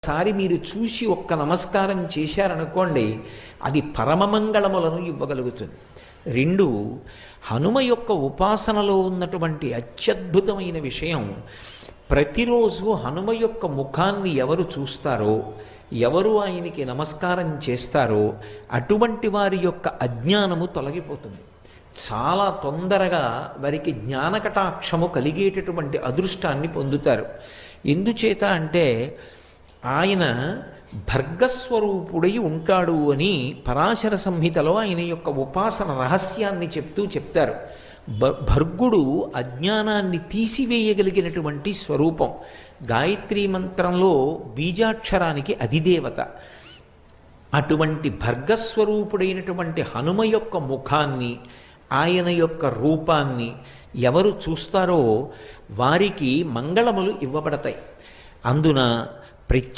సారి మీరు చూసి ఒక్క నమస్కారం చేశారనుకోండి, అది పరమమంగళములను ఇవ్వగలుగుతుంది. రెండు, హనుమ యొక్క ఉపాసనలో ఉన్నటువంటి అత్యద్భుతమైన విషయం, ప్రతిరోజు హనుమ యొక్క ముఖాన్ని ఎవరు చూస్తారో, ఎవరు ఆయనకి నమస్కారం చేస్తారో అటువంటి వారి యొక్క అజ్ఞానము తొలగిపోతుంది. చాలా తొందరగా వారికి జ్ఞానకటాక్షము కలిగేటటువంటి అదృష్టాన్ని పొందుతారు. ఎందుచేత అంటే ఆయన భర్గస్వరూపుడై ఉంటాడు అని పరాశర సంహితలో ఆయన యొక్క ఉపాసన రహస్యాన్ని చెప్తారు. భర్గుడు అజ్ఞానాన్ని తీసివేయగలిగినటువంటి స్వరూపం. గాయత్రీ మంత్రంలో బీజాక్షరానికి అధిదేవత. అటువంటి భర్గస్వరూపుడైనటువంటి హనుమ యొక్క ముఖాన్ని, ఆయన యొక్క రూపాన్ని ఎవరు చూస్తారో వారికి మంగళములు ఇవ్వబడతాయి. అందున